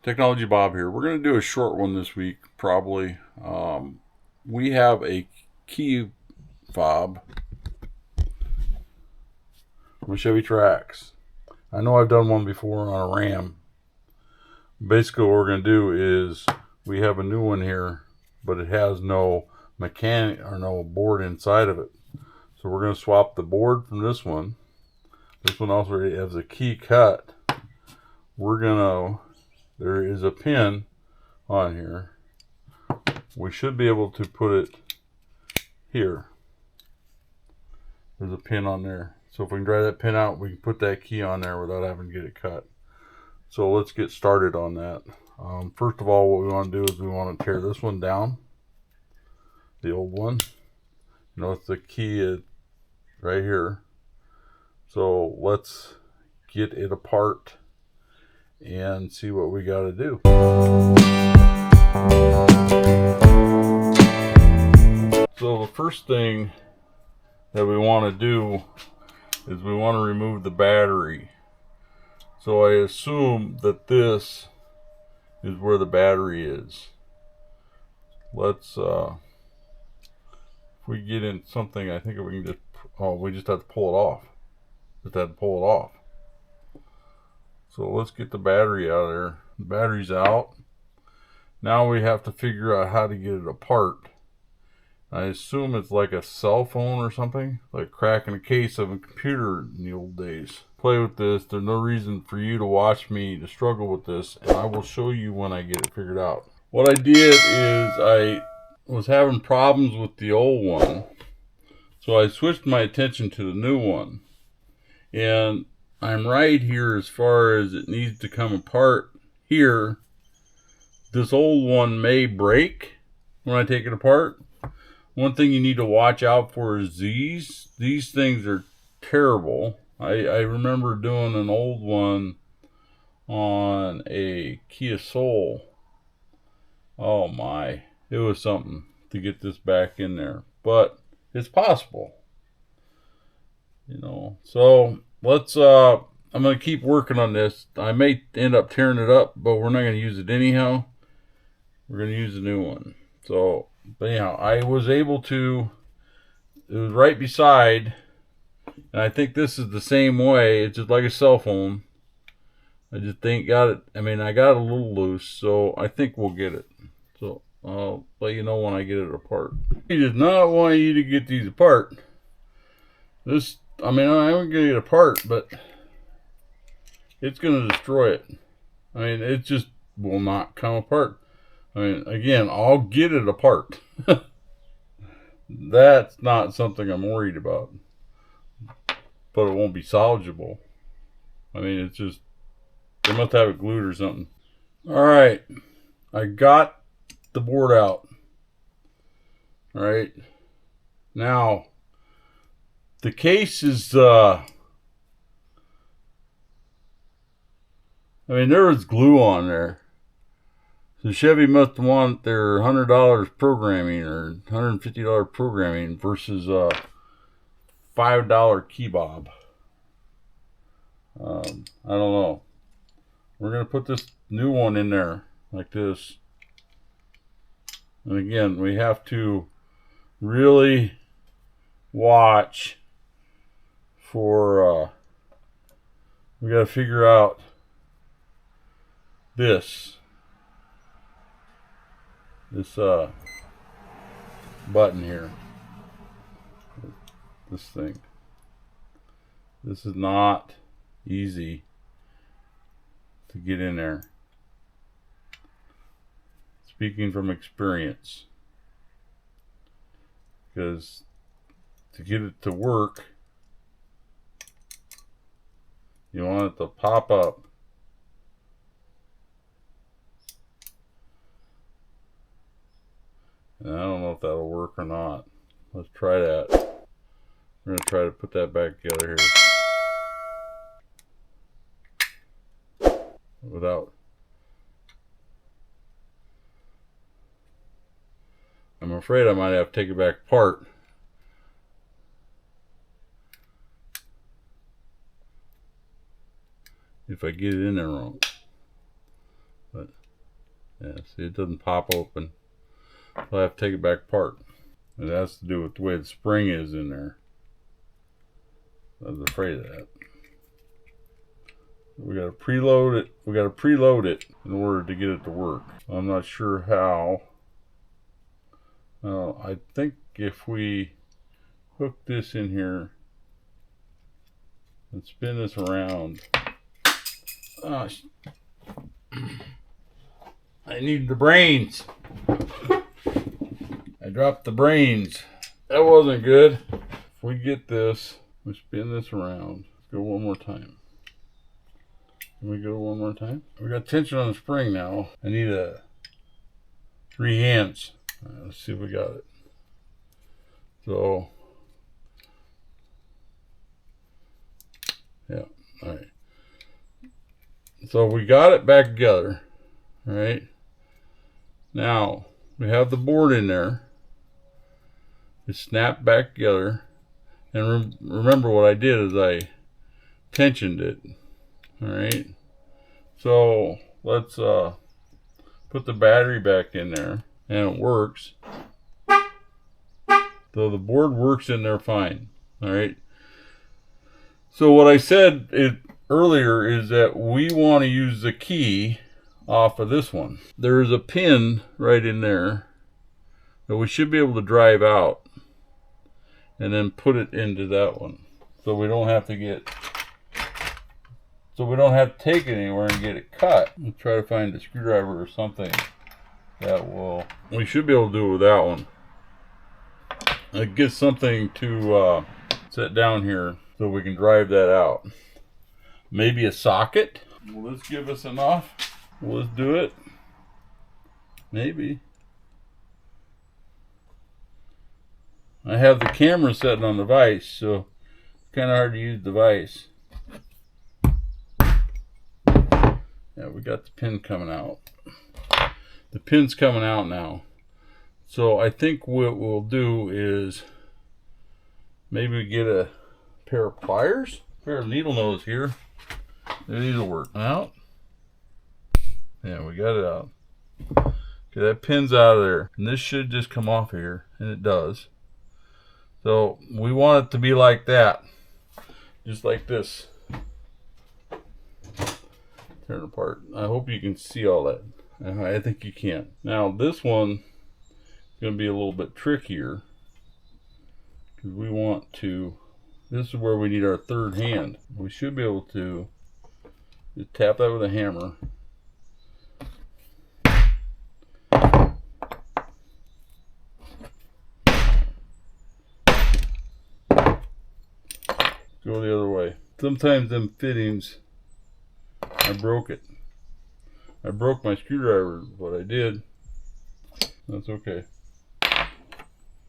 Technology Bob here. We're going to do a short one this week, probably. We have a key fob from a Chevy Trax. I know I've done one before on a Ram. Basically, what we're going to do is we have a new one here, but it has no mechanic or no board inside of it. So we're going to swap the board from this one. This one also has a key cut. There is a pin on here. We should be able to put it here. There's a pin on there. So if we can drive that pin out, we can put that key on there without having to get it cut. So let's get started on that. First of all, what we want to do is we want to tear this one down. The old one. You know, it's the key right here. So let's get it apart and see what we got to do. So the first thing that we want to do is we want to remove the battery. So I assume that this is where the battery is. Let's if we get in something, I think we can just we just have to pull it off. Just have to pull it off. So let's get the battery out of there. The battery's out. Now we have to figure out how to get it apart. I assume it's like a cell phone or something, like cracking a case of a computer in the old days. Play with this. There's no reason for you to watch me to struggle with this, and I will show you when I get it figured out. What I did is I was having problems with the old one, so I switched my attention to the new one. And I'm right here as far as it needs to come apart here. This old one may break when I take it apart. One thing you need to watch out for is these. These things are terrible. I remember doing an old one on a Kia Soul. Oh my, it was something to get this back in there. But it's possible. You know, so let's I'm going to keep working on this. I may end up tearing it up, but we're not going to use it anyhow. We're going to use a new one. So, but anyhow, I was able to, it was right beside, and I think this is the same way. It's just like a cell phone. I just think got it, I mean, I got it a little loose, so I think we'll get it. So I'll let you know when I get it apart. He does not want you to get these apart. This, I mean, I'm going to get it apart, but it's going to destroy it. I mean, it just will not come apart. I mean, again, I'll get it apart. That's not something I'm worried about. But it won't be salvageable. I mean, it's just, they must have it glued or something. Alright, I got the board out. Alright, now, the case is, I mean, there was glue on there. So Chevy must want their $100 programming or $150 programming versus a $5 key bob. I don't know. We're going to put this new one in there like this. And again, we have to really watch for, we got to figure out this button here, this thing. This is not easy to get in there, speaking from experience, because to get it to work, you want it to pop up. And I don't know if that'll work or not. Let's try that. We're going to try to put that back together here. Without. I'm afraid I might have to take it back apart. If I get it in there wrong. But yeah, see, it doesn't pop open. So I have to take it back apart. It has to do with the way the spring is in there. I was afraid of that. We gotta preload it. We gotta preload it in order to get it to work. I'm not sure how. I think if we hook this in here and spin this around. I need the brains. I dropped the brains. That wasn't good. If we get this, we spin this around. Let's go one more time. Can we go one more time? We got tension on the spring now. I need 3 hands. Let's see if we got it. So, yeah, all right. So we got it back together, all right? Now, we have the board in there. It's snapped back together. And remember what I did is I tensioned it. All right. So let's put the battery back in there, and it works. So the board works in there fine. All right. So what I said earlier is that we want to use the key off of this one. There's a pin right in there that we should be able to drive out and then put it into that one. So we don't have to take it anywhere and get it cut. We'll try to find a screwdriver or something that we should be able to do it with that one. Get something to set down here so we can drive that out. Maybe a socket. Will this give us enough? Will this do it? Maybe. I have the camera setting on the vise, so it's kind of hard to use the vise. Yeah, we got the pin coming out. The pin's coming out now. So I think what we'll do is maybe get a pair of pliers, a pair of needle nose here. These will work out. Yeah, we got it out. Okay, that pin's out of there. And this should just come off here, and it does. So we want it to be like that. Just like this. Turn apart. I hope you can see all that. I think you can. Now this one is going to be a little bit trickier. Because we want to, this is where we need our third hand. We should be able to just tap that with a hammer. Go the other way. Sometimes them fittings, I broke it. I broke my screwdriver, what I did. That's okay.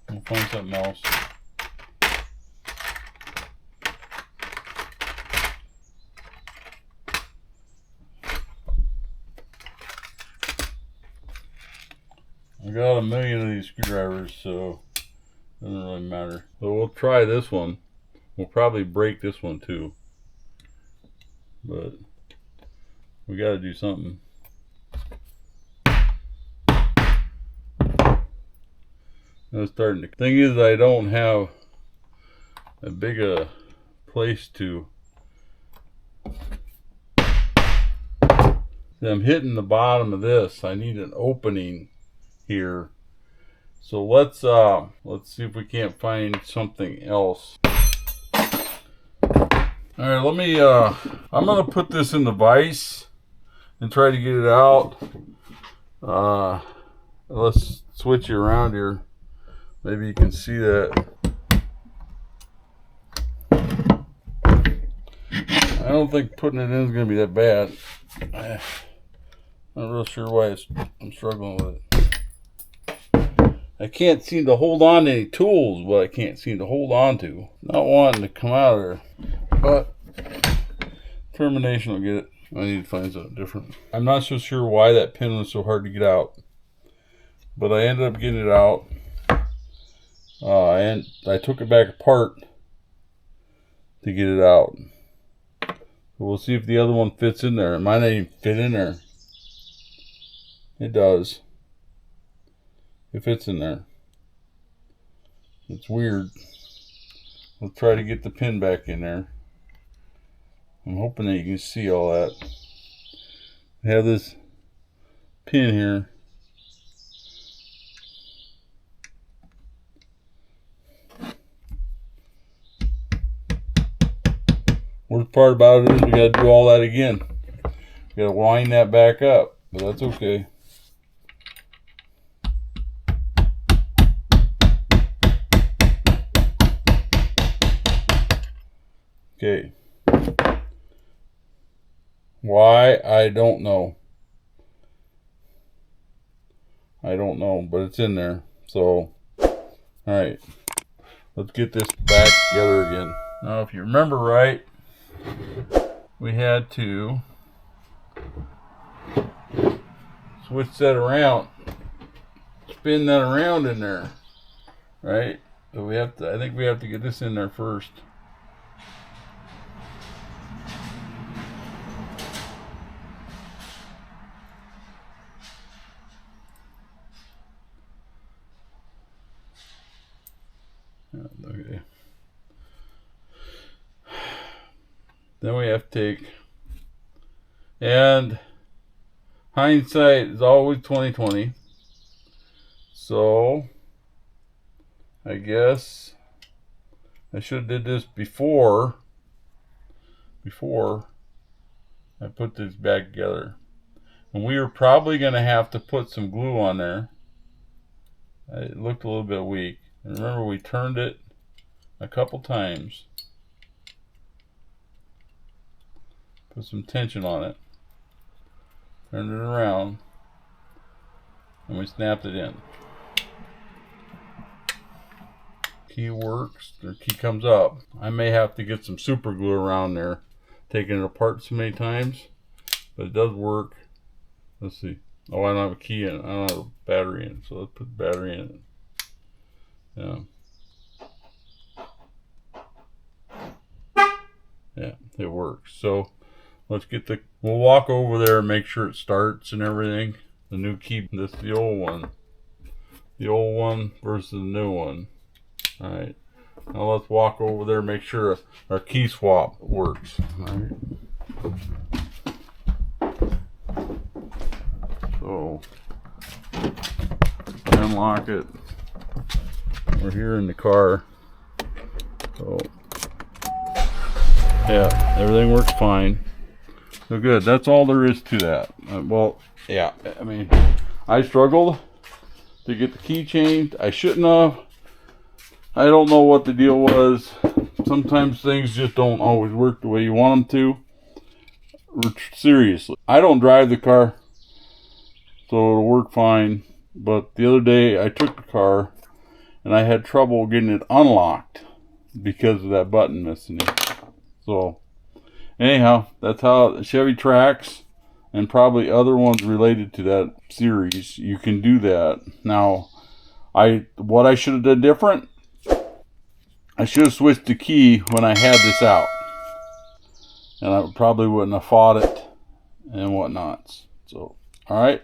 We'll find something else. I got a million of these screwdrivers, so it doesn't really matter. So we'll try this one. We'll probably break this one too. But we got to do something. Now starting to. Thing is, I don't have a big place to. I'm hitting the bottom of this. I need an opening here. So let's see if we can't find something else. All right, let me. I'm gonna put this in the vise and try to get it out. Let's switch it around here. Maybe you can see that. I don't think putting it in is gonna be that bad. I'm not real sure why I'm struggling with it. I can't seem to hold on to any tools, but I can't seem to hold on to. Not wanting to come out of there. But termination will get it. I need to find something different. I'm not so sure why that pin was so hard to get out, but I ended up getting it out. And I took it back apart to get it out. So we'll see if the other one fits in there. It might not even fit in there. It does. It fits in there. It's weird. Let's try to get the pin back in there. I'm hoping that you can see all that. I have this pin here. Worst part about it is we got to do all that again. We got to wind that back up, but that's okay. Okay. Why? I don't know. I don't know, but it's in there. So, alright. Let's get this back together again. Now, if you remember right, we had to switch that around. Spin that around in there. Right? So we have to, I think we have to get this in there first. Okay. Then we have to take, and hindsight is always 20/20. So I guess I should have did this before I put this back together. And we were probably going to have to put some glue on there. It looked a little bit weak. And remember, we turned it a couple times. Put some tension on it. Turned it around. And we snapped it in. Key works. The key comes up. I may have to get some super glue around there. Taking it apart so many times. But it does work. Let's see. Oh, I don't have a key in it. I don't have a battery in it. So let's put the battery in it. Yeah. Yeah, it works. So let's get we'll walk over there and make sure it starts and everything. The new key, this is the old one. The old one versus the new one. Alright. Now let's walk over there and make sure our key swap works. Alright. So unlock it. We're here in the car. So yeah, everything works fine. So good. That's all there is to that. Well, yeah, I mean, I struggled to get the key changed. I shouldn't have. I don't know what the deal was. Sometimes things just don't always work the way you want them to. Seriously. I don't drive the car, so it'll work fine. But the other day I took the car and I had trouble getting it unlocked because of that button missing it. So anyhow, that's how the Chevy Trax and probably other ones related to that series, you can do that. Now, what I should have done different, I should have switched the key when I had this out. And I probably wouldn't have fought it and whatnot. So, alright.